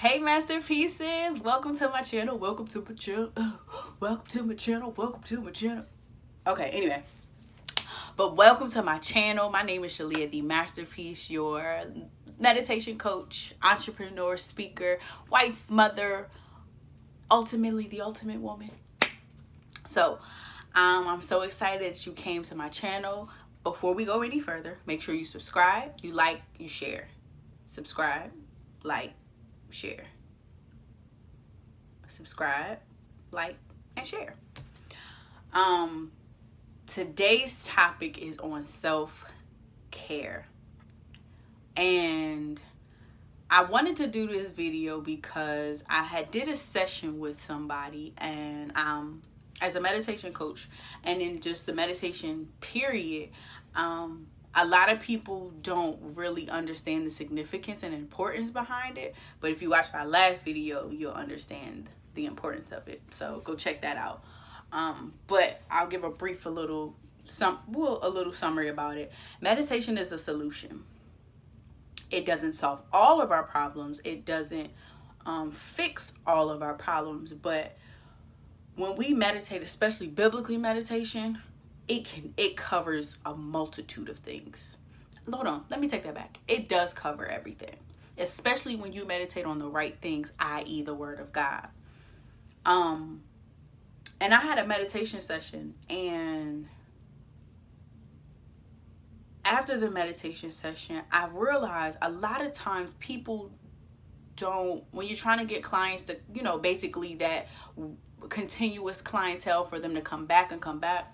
Hey masterpieces, welcome to my channel. Welcome to my channel. Welcome to my channel. Welcome to my channel. Okay, anyway. But welcome to my channel. My name is SalihahTheeMasterpiece, your meditation coach, entrepreneur, speaker, wife, mother, ultimately the ultimate woman. So, I'm so excited that you came to my channel. Before we go any further, make sure you subscribe, you like, you share. Subscribe, like, share. Subscribe, like, and share. Today's topic is on self-care. And I wanted to do this video because I had did a session with somebody, and as a meditation coach, and in just the meditation period, a lot of people don't really understand the significance and importance behind it. But if you watch my last video, you'll understand the importance of it. So go check that out. But I'll give a brief, a little summary about it. Meditation is a solution. It doesn't solve all of our problems. It doesn't fix all of our problems. But when we meditate, especially biblically meditation, it covers a multitude of things. Hold on, let me take that back. It does cover everything, especially when you meditate on the right things, i.e. the word of God. And I had a meditation session, and after the meditation session, I realized a lot of times people don't, when you're trying to get clients to, basically that continuous clientele for them to come back and come back,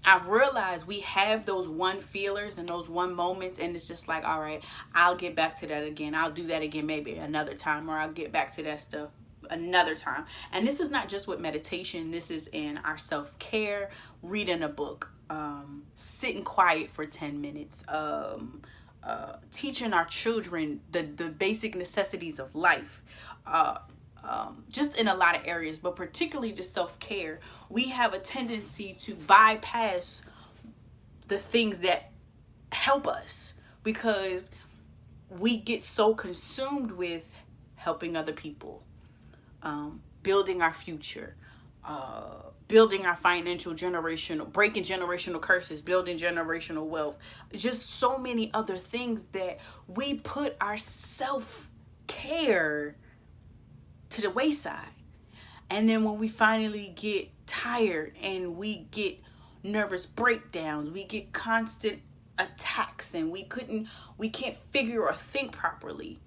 I've realized we have those one feelers and those one moments, and it's just like, all right, I'll get back to that again. I'll do that again maybe another time, or I'll get back to that stuff another time. And this is not just with meditation. This is in our self-care, reading a book, sitting quiet for 10 minutes, teaching our children the basic necessities of life, just in a lot of areas, but particularly the self-care. We have a tendency to bypass the things that help us because we get so consumed with helping other people, building our future, building our financial breaking generational curses, building generational wealth, just so many other things that we put our self-care to the wayside. And then when we finally get tired and we get nervous breakdowns, we get constant attacks, and we can't figure or think properly,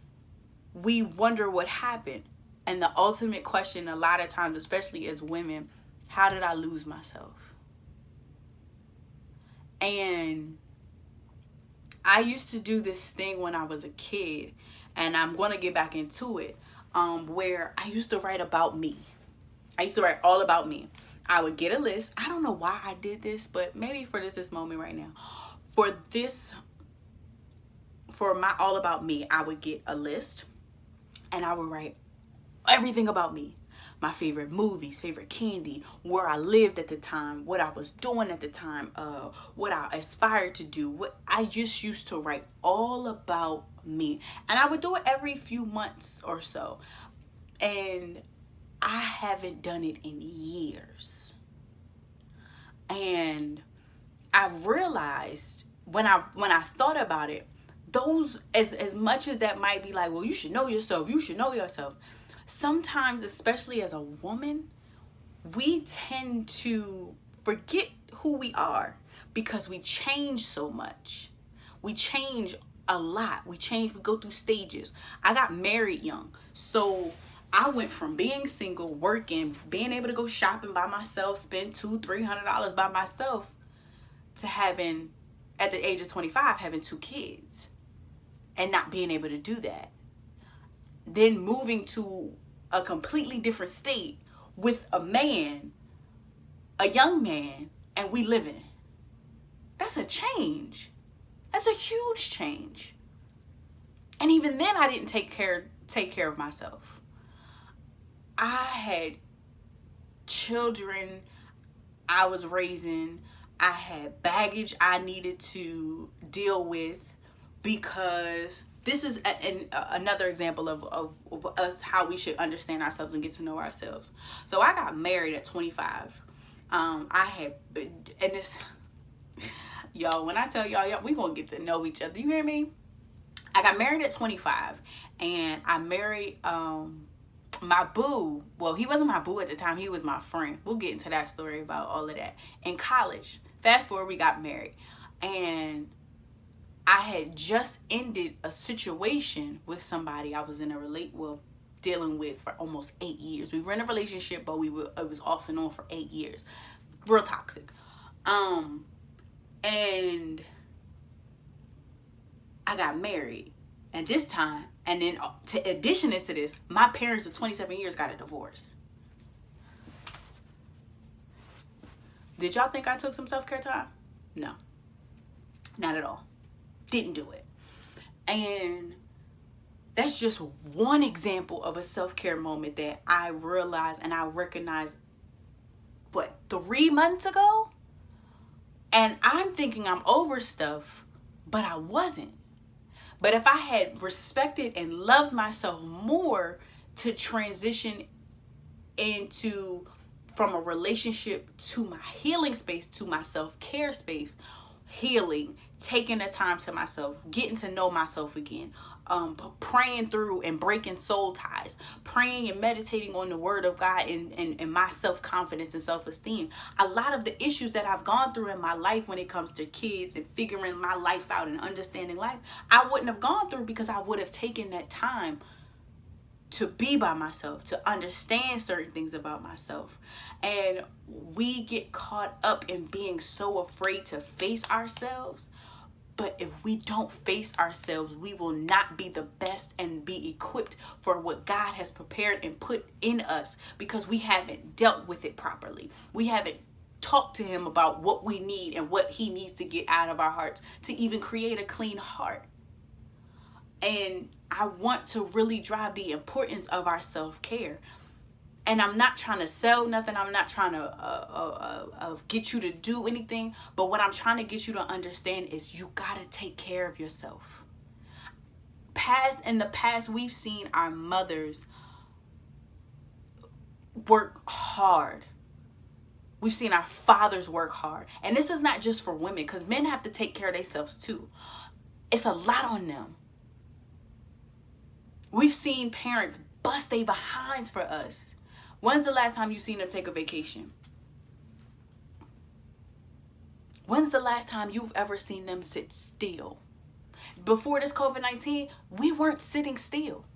we wonder what happened. And the ultimate question a lot of times, especially as women, how did I lose myself? And I used to do this thing when I was a kid, and I'm going to get back into it, where I used to write about me. I used to write all about me. I would get a list. I don't know why I did this, but maybe for this moment right now. For my all about me, I would get a list, and I would write everything about me. My favorite movies, favorite candy, where I lived at the time, what I was doing at the time, what I aspired to do. What I just used to write all about me. And I would do it every few months or so. And I haven't done it in years. And I realized when I thought about it, those, as much as that might be like, well, you should know yourself, sometimes, especially as a woman, we tend to forget who we are because we change so much. We change a lot. We go through stages. I got married young, so I went from being single, working, being able to go shopping by myself, spend $200-$300 by myself, to having, at the age of 25, having 2 kids and not being able to do that. Then moving to a completely different state with a man, a young man, and we living. That's a change. That's a huge change. And even then, I didn't take care of myself. I had children I was raising. I had baggage I needed to deal with because this is another example of us, how we should understand ourselves and get to know ourselves. So I got married at 25. I had been, and this, y'all, when I tell y'all, we gonna get to know each other. You hear me? I got married at 25, and I married my boo. Well, he wasn't my boo at the time. He was my friend. We'll get into that story about all of that. In college, fast forward, we got married, and I had just ended a situation with somebody I was in dealing with for almost 8 years. We were in a relationship, but it was off and on for 8 years. Real toxic. And I got married. And this time, and then to addition into this, my parents of 27 years got a divorce. Did y'all think I took some self-care time? No. Not at all. Didn't do it. And that's just one example of a self-care moment that I realized and I recognized, 3 months ago? And I'm thinking I'm over stuff, but I wasn't. But if I had respected and loved myself more to transition from a relationship to my healing space, to my self-care space, healing, taking the time to myself, getting to know myself again, praying through and breaking soul ties, praying and meditating on the word of God and my self-confidence and self-esteem. A lot of the issues that I've gone through in my life when it comes to kids and figuring my life out and understanding life, I wouldn't have gone through because I would have taken that time to be by myself, to understand certain things about myself. And we get caught up in being so afraid to face ourselves. But if we don't face ourselves, we will not be the best and be equipped for what God has prepared and put in us, because we haven't dealt with it properly. We haven't talked to him about what we need and what he needs to get out of our hearts to even create a clean heart. And I want to really drive the importance of our self-care. And I'm not trying to sell nothing. I'm not trying to get you to do anything. But what I'm trying to get you to understand is you got to take care of yourself. In the past, we've seen our mothers work hard. We've seen our fathers work hard. And this is not just for women, because men have to take care of themselves too. It's a lot on them. We've seen parents bust their behinds for us. When's the last time you seen them take a vacation? When's the last time you've ever seen them sit still? Before this COVID-19, we weren't sitting still.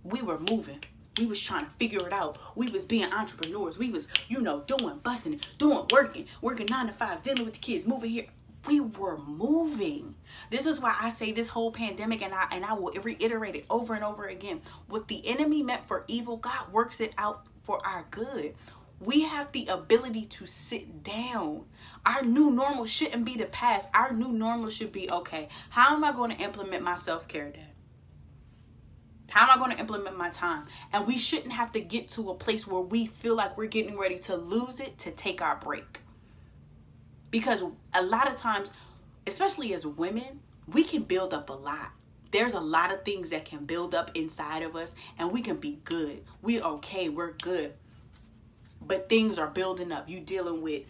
We were moving. We was trying to figure it out. We was being entrepreneurs. We was, doing, busting, working 9 to 5, dealing with the kids, moving here. We were moving. This is why I say this whole pandemic, and I will reiterate it over and over again. What the enemy meant for evil, God works it out for our good. We have the ability to sit down. Our new normal shouldn't be the past. Our new normal should be, okay, how am I going to implement my self-care day? How am I going to implement my time? And we shouldn't have to get to a place where we feel like we're getting ready to lose it to take our break. Because a lot of times, especially as women, we can build up a lot. There's a lot of things that can build up inside of us, and we can be good. We're okay. We're good. But things are building up. You dealing with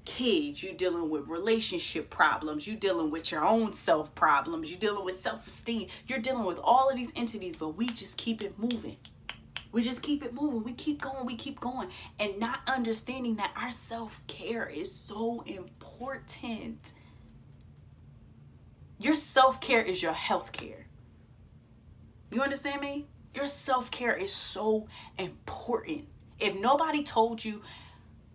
kids. You dealing with relationship problems. You dealing with your own self problems. You dealing with self-esteem. You're dealing with all of these entities, but we just keep it moving. We just keep it moving. We keep going. And not understanding that our self-care is so important. Your self-care is your health care. You understand me? Your self-care is so important. If nobody told you,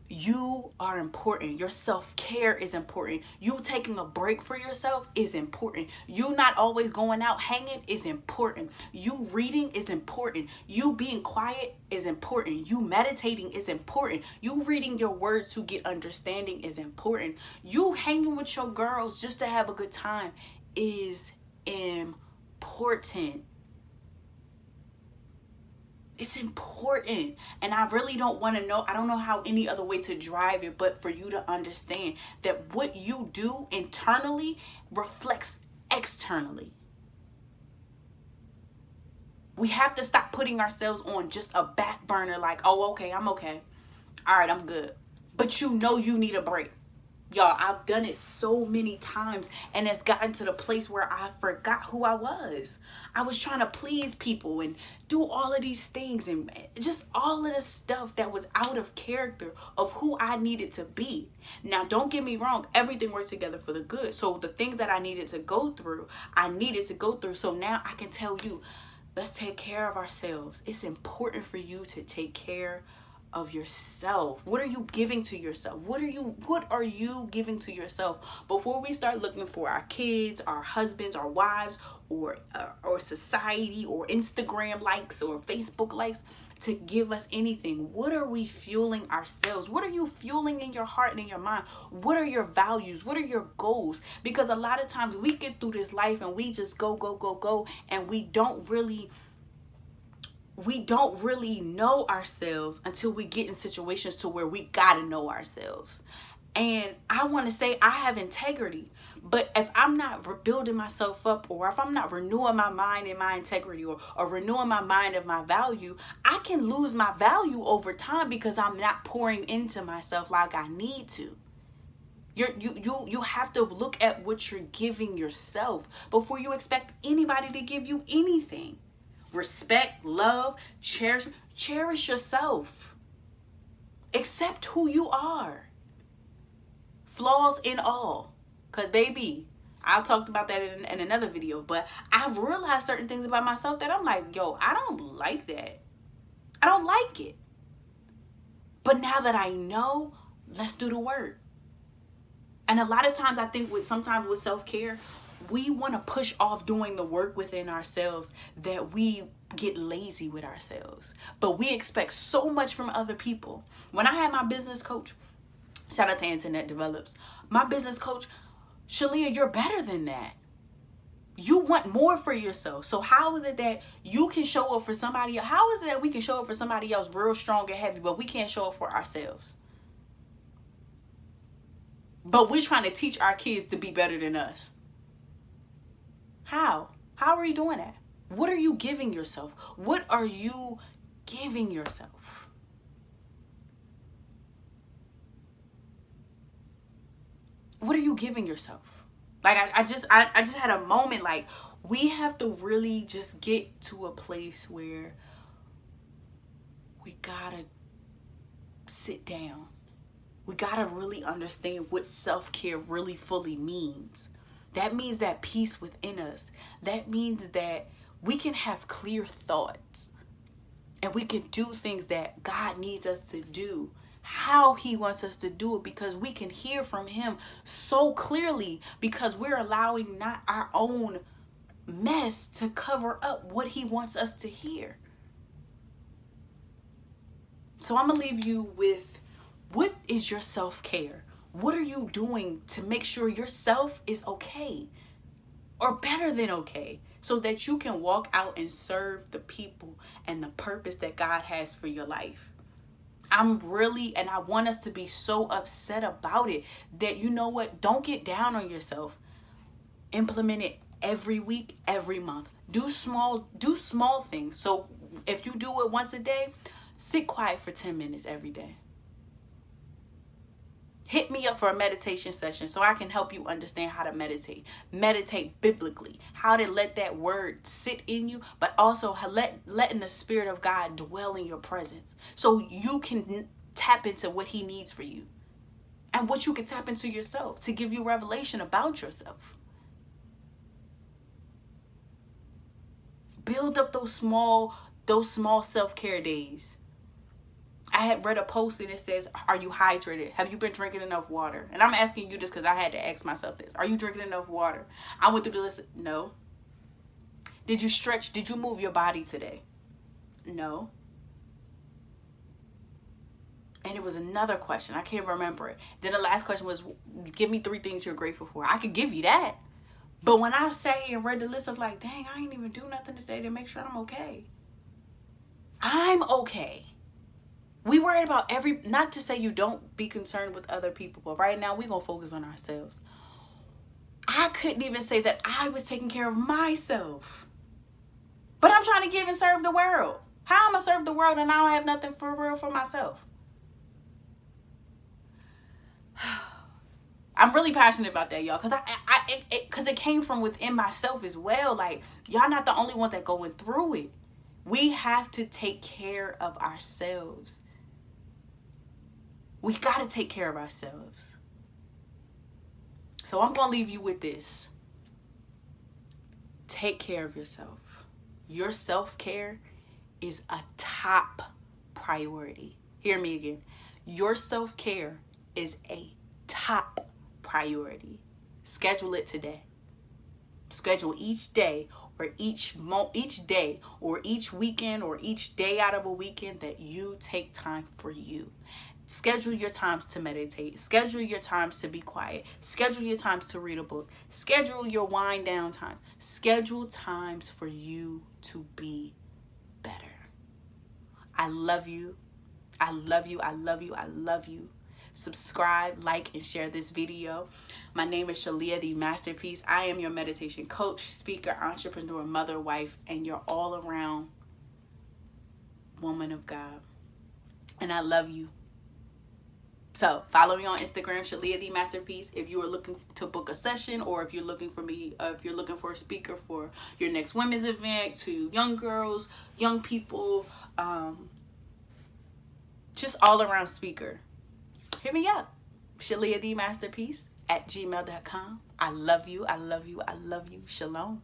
you are important. Your self-care is important. You taking a break for yourself is important. You not always going out hanging is important. You reading is important. You being quiet is important. You meditating is important. You reading your word to get understanding is important. You hanging with your girls just to have a good time is important. It's important. And I really don't want to know. I don't know how any other way to drive it, but for you to understand that what you do internally reflects externally. We have to stop putting ourselves on just a back burner like, oh, okay, I'm okay. All right, I'm good. But you know you need a break. Y'all, I've done it so many times, and it's gotten to the place where I forgot who I was. I was trying to please people and do all of these things and just all of the stuff that was out of character of who I needed to be. Now, don't get me wrong. Everything works together for the good. So the things that I needed to go through, I needed to go through. So now I can tell you, let's take care of ourselves. It's important for you to take care of yourself. What are you giving to yourself? What are you giving to yourself before we start looking for our kids, our husbands, our wives, or society, or Instagram likes, or Facebook likes to give us anything? What are we fueling ourselves? What are you fueling in your heart and in your mind? What are your values? What are your goals? Because a lot of times we get through this life and we just go, and we don't really know ourselves until we get in situations to where we gotta know ourselves. And I want to say I have integrity, but if I'm not rebuilding myself up, or if I'm not renewing my mind and my integrity, or renewing my mind of my value, I can lose my value over time because I'm not pouring into myself like I need to. You have to look at what you're giving yourself before you expect anybody to give you anything. Respect, love, cherish yourself. Accept who you are. Flaws in all. Because baby, I talked about that in another video, but I've realized certain things about myself that I'm like, yo, I don't like that. I don't like it. But now that I know, let's do the work. And a lot of times I think sometimes with self-care, we want to push off doing the work within ourselves that we get lazy with ourselves. But we expect so much from other people. When I had my business coach, shout out to Internet Develops, my business coach, Shalia, you're better than that. You want more for yourself. So how is it that you can show up for somebody else? How is it that we can show up for somebody else real strong and heavy, but we can't show up for ourselves? But we're trying to teach our kids to be better than us. How? How are you doing that? What are you giving yourself? What are you giving yourself? What are you giving yourself? Like I just had a moment, like we have to really just get to a place where we gotta sit down. We gotta really understand what self-care really fully means. That means that peace within us. That means that we can have clear thoughts and we can do things that God needs us to do, how he wants us to do it, because we can hear from him so clearly, because we're allowing not our own mess to cover up what he wants us to hear. So I'm gonna leave you with, what is your self-care? What are you doing to make sure yourself is okay or better than okay, so that you can walk out and serve the people and the purpose that God has for your life? And I want us to be so upset about it that, you know what, don't get down on yourself. Implement it every week, every month. Do small things. So if you do it once a day, sit quiet for 10 minutes every day. Hit me up for a meditation session so I can help you understand how to meditate. Meditate biblically. How to let that word sit in you, but also letting the Spirit of God dwell in your presence so you can tap into what he needs for you and what you can tap into yourself to give you revelation about yourself. Build up those small self-care days. I had read a post and it says, are you hydrated? Have you been drinking enough water? And I'm asking you this because I had to ask myself this. Are you drinking enough water? I went through the list. No. Did you stretch? Did you move your body today? No. And it was another question. I can't remember it. Then the last question was, give me 3 things you're grateful for. I could give you that. But when I sat here and read the list, I was like, dang, I ain't even do nothing today to make sure I'm okay. I'm okay. We worry about not to say you don't be concerned with other people, but right now we're going to focus on ourselves. I couldn't even say that I was taking care of myself. But I'm trying to give and serve the world. How am I serve the world and I don't have nothing for real for myself? I'm really passionate about that, y'all, because because it came from within myself as well. Like, y'all not the only ones that going through it. We have to take care of ourselves. We got to take care of ourselves. So I'm going to leave you with this. Take care of yourself. Your self-care is a top priority. Hear me again. Your self-care is a top priority. Schedule it today. Schedule each day or each day or each weekend or each day out of a weekend that you take time for you. Schedule your times to meditate. Schedule your times to be quiet. Schedule your times to read a book. Schedule your wind down time. Schedule times for you to be better. I love you. I love you. I love you. I love you. Subscribe, like, and share this video. My name is SalihahTheeMasterpiece. I am your meditation coach, speaker, entrepreneur, mother, wife, and your all-around woman of God. And I love you. So follow me on Instagram, SalihahTheeMasterpiece, if you are looking to book a session, or if you're looking for me, if you're looking for a speaker for your next women's event, to young girls, young people, just all around speaker. Hit me up, SalihahTheeMasterpiece @gmail.com. I love you. I love you. I love you. Shalom.